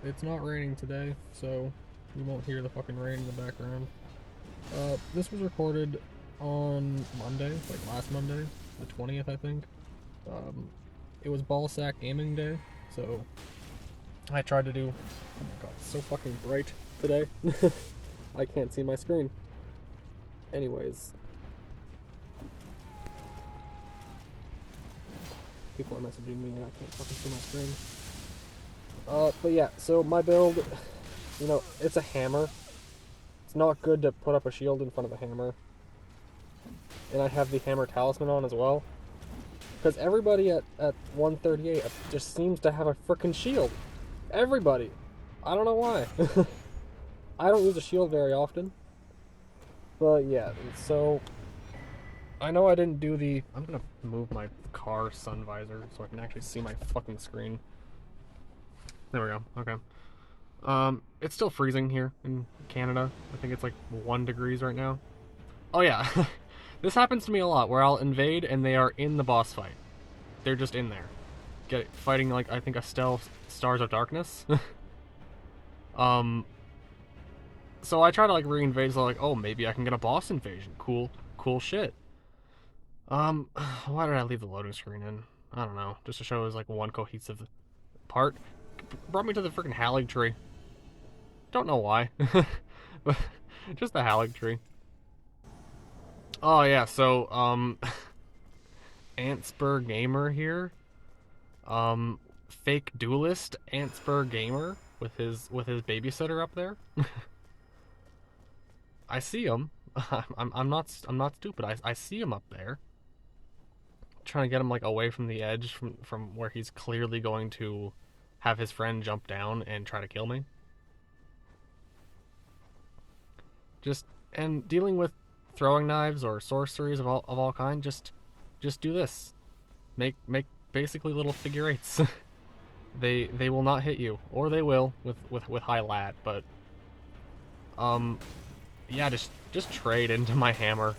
It's not raining today, so you won't hear the fucking rain in the background. This was recorded on Monday, like last Monday, the 20th, I think. Um, it was Ballsack aiming day, so I tried to do. Oh my god, it's so fucking bright today. I can't see my screen. Anyways, people are messaging me and I can't fucking see my screen. But yeah, so my build, it's a hammer. It's not good to put up a shield in front of a hammer. And I have the hammer talisman on as well. Because everybody at 138 just seems to have a frickin' shield. Everybody. I don't know why. I don't use a shield very often. But yeah, so I know I didn't do the... I'm gonna move my car sun visor so I can actually see my fucking screen. There we go. Okay. It's still freezing here in Canada. I think it's like 1 degrees right now. Oh yeah. This happens to me a lot where I'll invade and they are in the boss fight. They're just in there. Fighting like I think a stealth Stars of Darkness. So I try to like re-invade, so like, oh, maybe I can get a boss invasion. Cool shit. Why did I leave the loading screen in? I don't know. Just to show it was like one cohesive part. Brought me to the freaking Hallig tree. Don't know why. But just the Hallig tree. Oh yeah, so Antspur Gamer here. Fake duelist Antspur Gamer with his babysitter up there. I see him. I'm not stupid. I see him up there. Trying to get him like away from the edge from where he's clearly going to have his friend jump down and try to kill me. Just and dealing with throwing knives or sorceries of all kind, just do this. Make basically little figure eights. They will not hit you, or they will with high lat, but yeah, just trade into my hammer.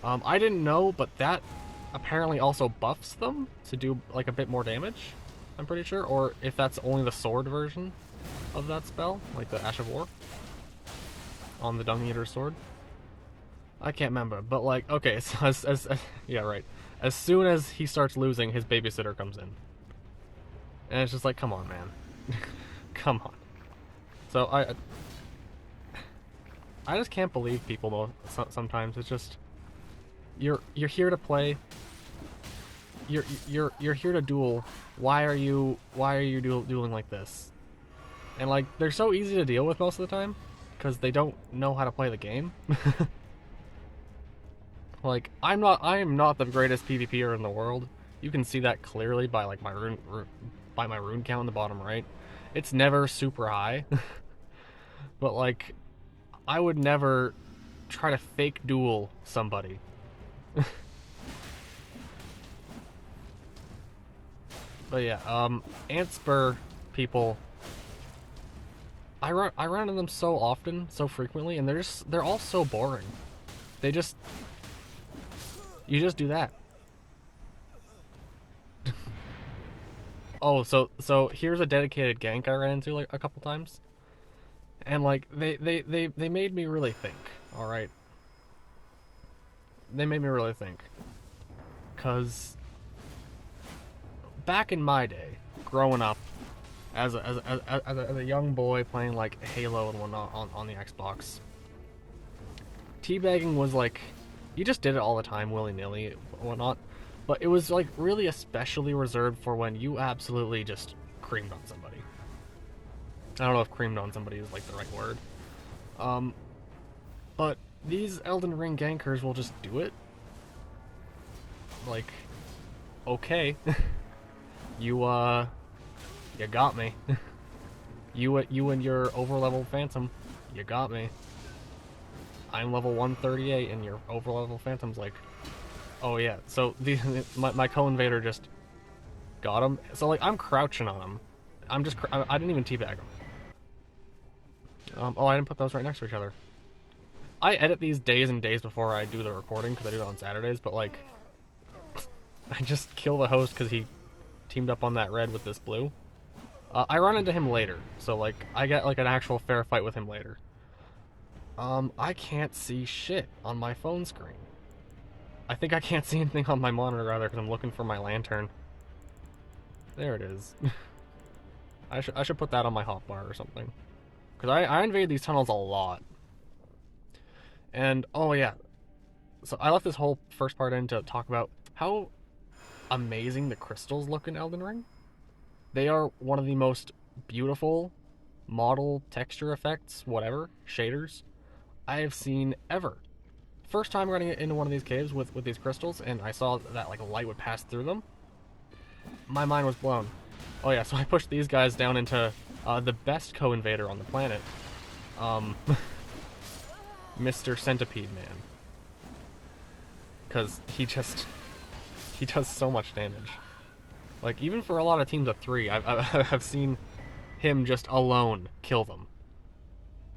I didn't know, but that apparently also buffs them to do like a bit more damage. I'm pretty sure, or if that's only the sword version of that spell, like the Ash of War on the Dung Eater's sword. I can't remember, but like, okay, so yeah, right. As soon as he starts losing, his babysitter comes in, and it's just like, come on, man, come on. So I just can't believe people though. Sometimes it's just you're here to play. You're here to duel. Why are you dueling like this? And like they're so easy to deal with most of the time because they don't know how to play the game. Like I am not the greatest PvPer in the world. You can see that clearly by like my rune count in the bottom right. It's never super high. But like I would never try to fake duel somebody. But yeah, Antspur people, I run into them so often, so frequently, and they're all so boring. You just do that. Oh, so here's a dedicated gank I ran into like a couple times, and like they made me really think. All right, they made me really think, cause back in my day, growing up, as a young boy playing like Halo and whatnot on the Xbox, teabagging was like, you just did it all the time, willy nilly, whatnot. But it was like really especially reserved for when you absolutely just creamed on somebody. I don't know if creamed on somebody is like the right word. But these Elden Ring gankers will just do it. Like, okay. You got me. you and your overleveled Phantom, you got me. I'm level 138 and your overleveled Phantom's like, oh yeah. So my co-invader just got him. So like I'm crouching on him. I didn't even teabag him. Oh, I didn't put those right next to each other. I edit these days and days before I do the recording because I do it on Saturdays. But like, I just kill the host because he teamed up on that red with this blue. I run into him later, so like I get like an actual fair fight with him later. I can't see shit on my phone screen. I think I can't see anything on my monitor either because I'm looking for my lantern. There it is. I should put that on my hotbar or something. Because I invade these tunnels a lot. And, oh yeah. So I left this whole first part in to talk about how amazing the crystals look in Elden Ring. They are one of the most beautiful model, texture effects, whatever, shaders I have seen ever. First time running into one of these caves with these crystals, and I saw that like light would pass through them, my mind was blown. Oh yeah, so I pushed these guys down into the best co-invader on the planet, Mr. Centipede Man, because he does so much damage. Like even for a lot of teams of 3, I've seen him just alone kill them.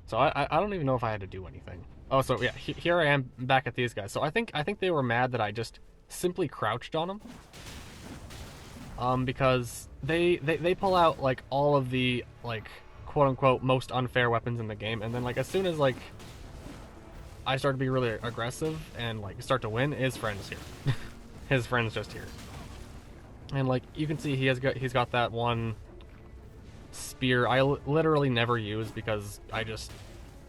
So I don't even know if I had to do anything. Oh, so yeah, here I am back at these guys. So I think they were mad that I just simply crouched on them. Because they pull out like all of the like quote unquote most unfair weapons in the game, and then like as soon as like I start to be really aggressive and like start to win, his friend's here. His friend's just here. And like you can see he's got that one spear I literally never use because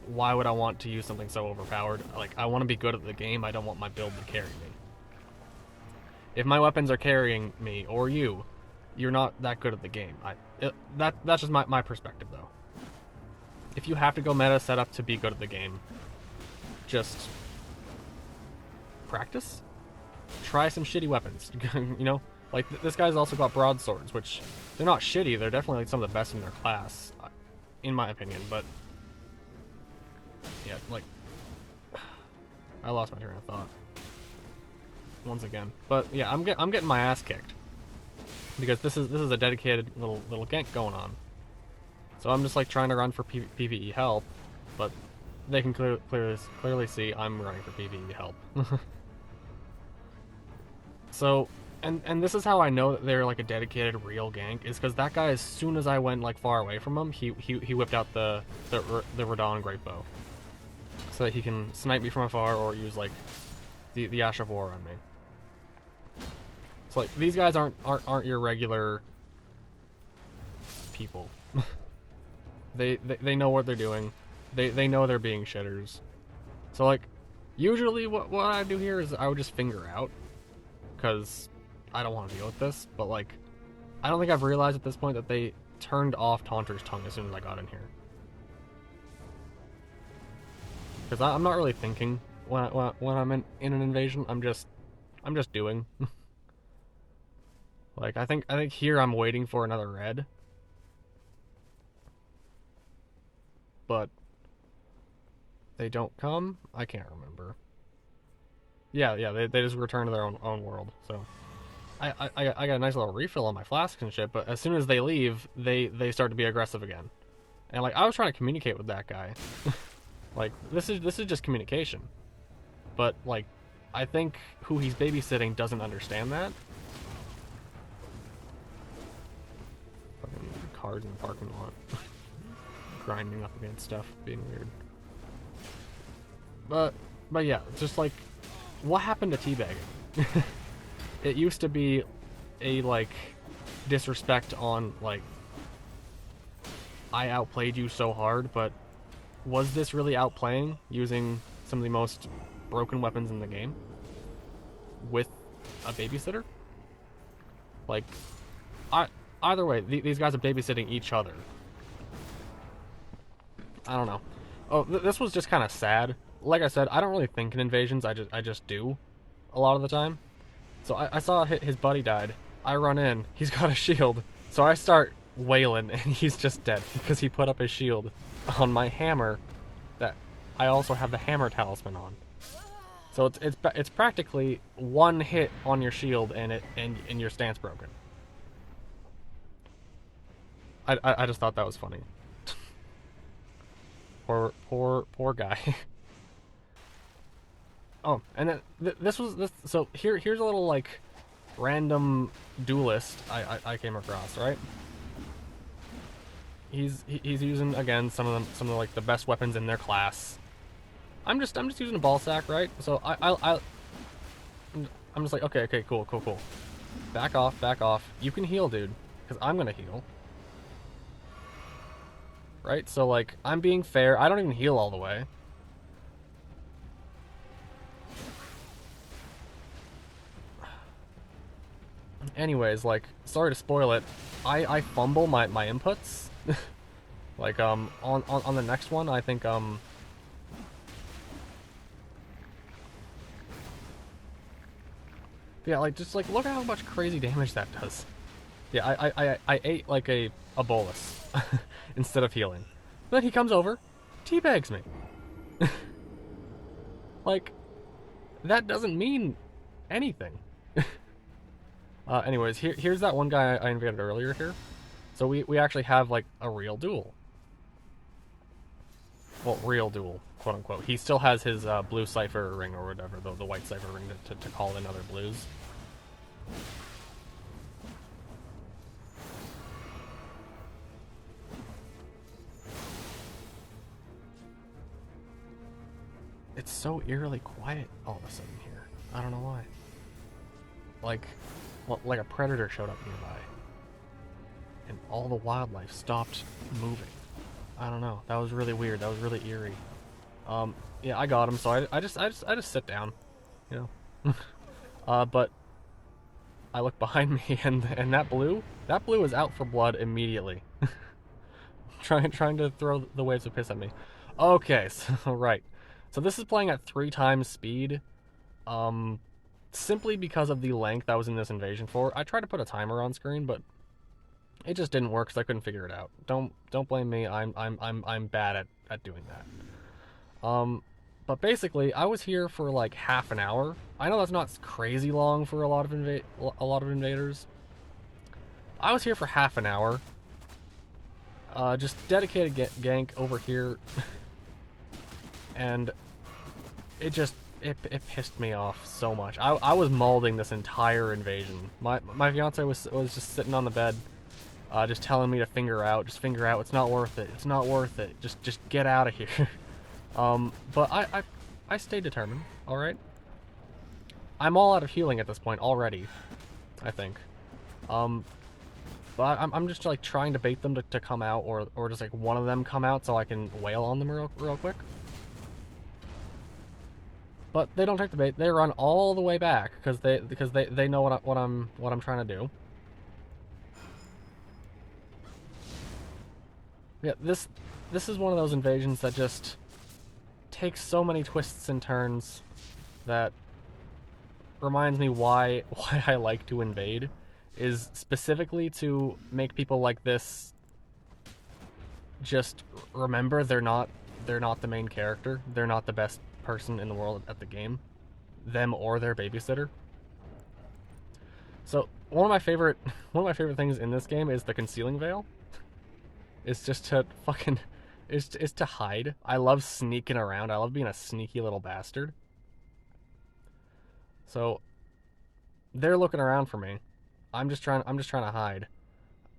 why would I want to use something so overpowered? Like, I want to be good at the game. I don't want my build to carry me. If my weapons are carrying me, or you're not that good at the game. That's just my perspective, though. If you have to go meta setup to be good at the game, just practice. Try some shitty weapons. You know? Like, this guy's also got broadswords, which, they're not shitty. They're definitely like, some of the best in their class, in my opinion, but yeah, like, I lost my train of thought once again. But yeah, I'm getting my ass kicked because this is a dedicated little gank going on. So I'm just like trying to run for PvE help, but they can clearly see I'm running for PvE help. So, and this is how I know that they're like a dedicated real gank, is because that guy, as soon as I went like far away from him, he whipped out the Radon Great Bow, so that he can snipe me from afar or use like the Ash of War on me. So like these guys aren't your regular people. They know what they're doing. They know they're being shitters. So like usually what I do here is I would just finger out, because I don't want to deal with this. But like I don't think I've realized at this point that they turned off Taunter's tongue as soon as I got in here. Because I'm not really thinking when I'm in an invasion. I'm just doing. Like I think here I'm waiting for another red, but they don't come. I can't remember. Yeah, they just return to their own world. So I got a nice little refill on my flasks and shit. But as soon as they leave, they start to be aggressive again. And like I was trying to communicate with that guy. Like, this is just communication. But, like, I think who he's babysitting doesn't understand that. Fucking cars in the parking lot. Grinding up against stuff, being weird. But yeah, just like, what happened to teabagging? It used to be a, like, disrespect on, like, I outplayed you so hard, but was this really outplaying using some of the most broken weapons in the game with a babysitter? Like, either way, these guys are babysitting each other. I don't know. Oh, this was just kind of sad. Like I said, I don't really think in invasions. I just do a lot of the time. So I saw his buddy died. I run in. He's got a shield. So I start wailing, and he's just dead because he put up his shield on my hammer that I also have the hammer talisman on. So it's practically one hit on your shield and your stance broken. I just thought that was funny. Poor guy. Oh, and then so here's a little like random duelist I came across, right? He's using again some of like the best weapons in their class. I'm just using a Ballsack, right? So I'm just like, okay, cool. Back off, back off. You can heal, dude, because I'm gonna heal. Right? So like, I'm being fair. I don't even heal all the way. Anyways, like, sorry to spoil it. I fumble my inputs. Like on the next one, I think yeah, like just like look at how much crazy damage that does. Yeah, I ate like a bolus instead of healing. Then he comes over, teabags me. Like that doesn't mean anything. Anyways, here's that one guy I invaded earlier here. So we actually have like a real duel. Well, real duel, quote unquote. He still has his blue cipher ring or whatever, the white cipher ring to call in other blues. It's so eerily quiet all of a sudden here. I don't know why. Like, well, like a predator showed up nearby, and all the wildlife stopped moving. I don't know. That was really weird. That was really eerie. Yeah, I got him. So I just sit down, you know. But I look behind me, and that blue is out for blood immediately, trying to throw the waves of piss at me. Okay, so right. So this is playing at 3 times speed. Simply because of the length I was in this invasion for. I tried to put a timer on screen, but it just didn't work because I couldn't figure it out. Don't blame me. I'm bad at doing that. But basically, I was here for like half an hour. I know that's not crazy long for a lot of invaders. I was here for half an hour. Just dedicated gank over here, and it just it pissed me off so much. I was mauling this entire invasion. My fiance was just sitting on the bed, just telling me to finger out. Just finger out. It's not worth it. It's not worth it. Just get out of here. But I stayed determined. All right. I'm all out of healing at this point already, I think. But I'm just like trying to bait them to come out, or just like one of them come out so I can wail on them real quick. But they don't take the bait. They run all the way back because they know what I'm trying to do. Yeah, this is one of those invasions that just takes so many twists and turns that reminds me why I like to invade, is specifically to make people like this just remember they're not the main character. They're not the best person in the world at the game, them or their babysitter. So one of my favorite things in this game is the concealing veil. It's just to fucking is to hide. I love sneaking around. I love being a sneaky little bastard. So they're looking around for me. I'm just trying to hide,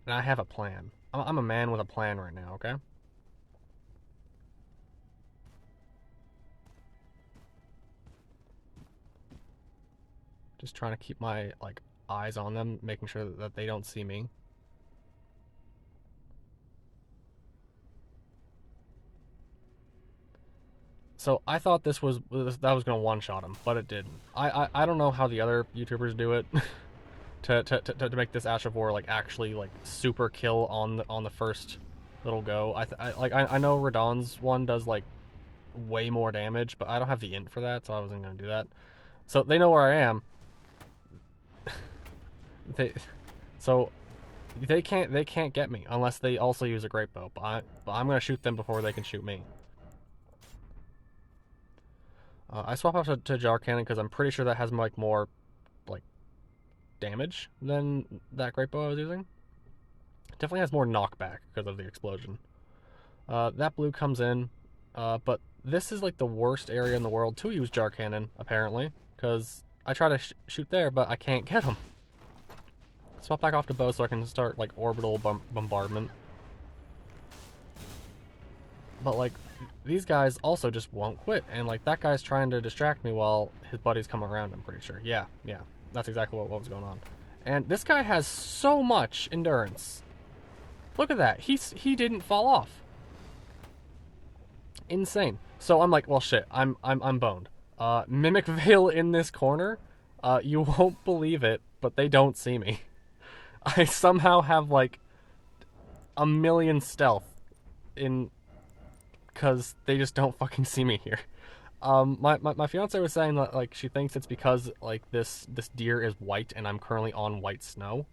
and I have a plan. I'm a man with a plan right now. Okay. Just trying to keep my like eyes on them, making sure that they don't see me. So I thought that was gonna one shot him, but it didn't. I don't know how the other YouTubers do it to make this Ash of War like actually like super kill on the first little go. I know Radon's one does like way more damage, but I don't have the int for that, so I wasn't gonna do that. So they know where I am. So they can't get me unless they also use a great bow. But I'm gonna shoot them before they can shoot me. I swap out to Jar Cannon because I'm pretty sure that has like more like damage than that great bow I was using. It definitely has more knockback because of the explosion. That blue comes in, but this is like the worst area in the world to use Jar Cannon apparently, because I try to shoot there, but I can't get him. Swap back off to bow so I can start, like, orbital bombardment. But, like, these guys also just won't quit. And, like, that guy's trying to distract me while his buddies come around, I'm pretty sure. Yeah. That's exactly what was going on. And this guy has so much endurance. Look at that. He didn't fall off. Insane. So I'm like, well, shit. I'm boned. Mimic Veil in this corner. You won't believe it, but they don't see me. I somehow have like a million stealth in, because they just don't fucking see me here. My fiance was saying that like she thinks it's because like this deer is white and I'm currently on white snow.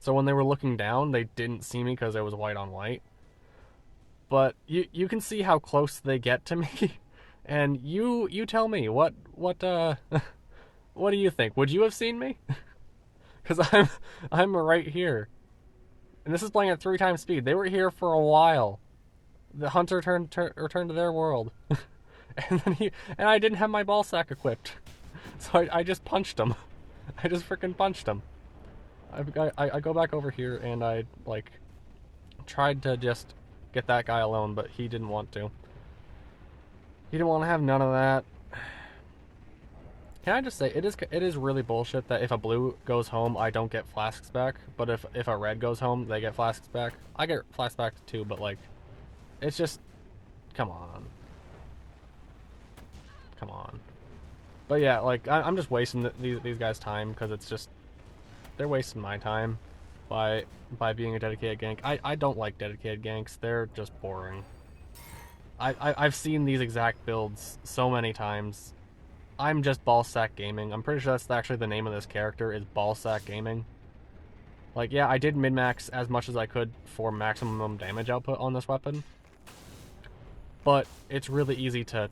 So when they were looking down, they didn't see me because it was white on white. But you can see how close they get to me, and you tell me what what do you think? Would you have seen me? Because I'm right here, and this is playing at 3 times speed. They were here for a while. The hunter returned to their world, and I didn't have my ballsack equipped, so I just punched him. I just freaking punched him. I go back over here and I like tried to just get that guy alone, but he didn't want to. He didn't want to have none of that. Can I just say, it is really bullshit that if a blue goes home, I don't get flasks back, but if a red goes home, they get flasks back. I get flasks back too, but like, it's just, come on. Come on. But yeah, like, I'm just wasting these guys' time, because it's just, they're wasting my time by being a dedicated gank. I don't like dedicated ganks. They're just boring. I've seen these exact builds so many times. I'm just Ballsack Gaming. I'm pretty sure that's actually the name of this character, is Ballsack Gaming. Like, yeah, I did min-max as much as I could for maximum damage output on this weapon. But it's really easy to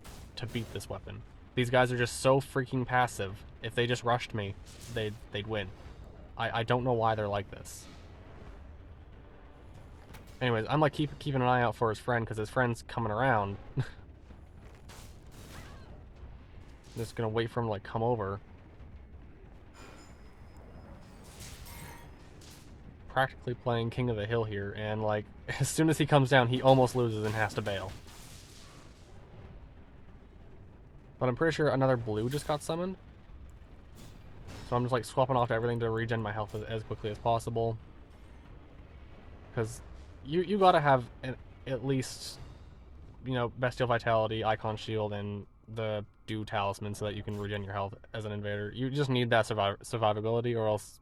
beat this weapon. These guys are just so freaking passive. If they just rushed me, they'd win. I don't know why they're like this. Anyways, I'm like keeping an eye out for his friend, because his friend's coming around. Just gonna wait for him to like come over. Practically playing King of the Hill here, and like as soon as he comes down, he almost loses and has to bail. But I'm pretty sure another blue just got summoned. So I'm just like swapping off everything to regen my health as quickly as possible. Because you gotta have at least, you know, Bestial Vitality, Icon Shield, and the Dew Talisman so that you can regen your health as an invader. You just need that survivability, or else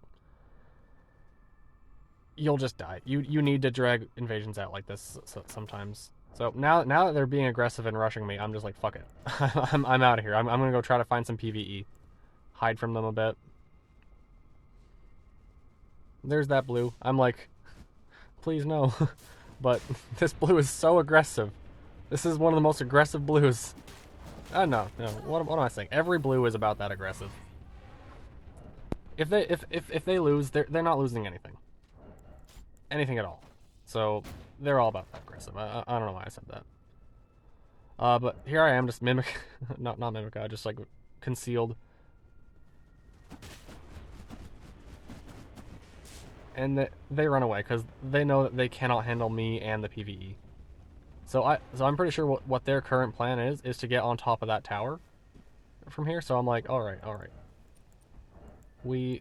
you'll just die. You need to drag invasions out like this sometimes. So now that they're being aggressive and rushing me, I'm just like, fuck it. I'm out of here. I'm gonna go try to find some PvE. Hide from them a bit. There's that blue. I'm like, please no. But this blue is so aggressive. This is one of the most aggressive blues. No. What am I saying? Every blue is about that aggressive. If they lose, they're not losing anything at all. So they're all about that aggressive. I don't know why I said that. But here I am, just mimic, not mimic, just like concealed. And they run away because they know that they cannot handle me and the PvE. So I'm pretty sure what their current plan is to get on top of that tower from here. So I'm like, all right. We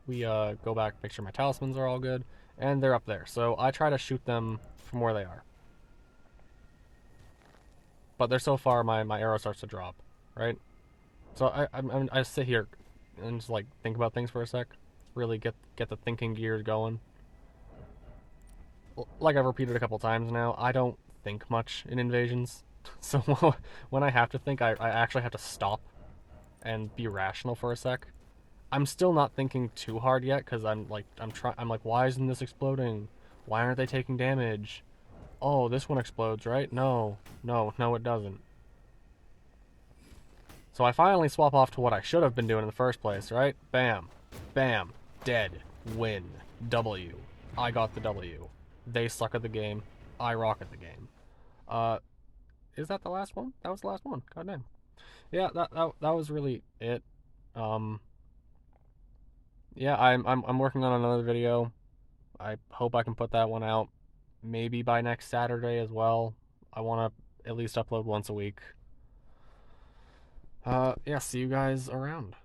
go back, make sure my talismans are all good, and they're up there. So I try to shoot them from where they are. But they're so far, my arrow starts to drop, right? So I sit here and just like think about things for a sec, really get the thinking gears going. Like I've repeated a couple times now, I don't think much in invasions. So when I have to think, I actually have to stop and be rational for a sec. I'm still not thinking too hard yet, because I'm like, why isn't this exploding? Why aren't they taking damage? Oh, this one explodes, right? No, it doesn't. So I finally swap off to what I should have been doing in the first place, right? Bam. Bam. Dead. Win. W. I got the W. They suck at the game. I rock at the game. Is that the last one? That was the last one. God damn. Yeah, that was really it. yeah, I'm working on another video. I hope I can put that one out maybe by next Saturday as well. I want to at least upload once a week. Yeah, see you guys around.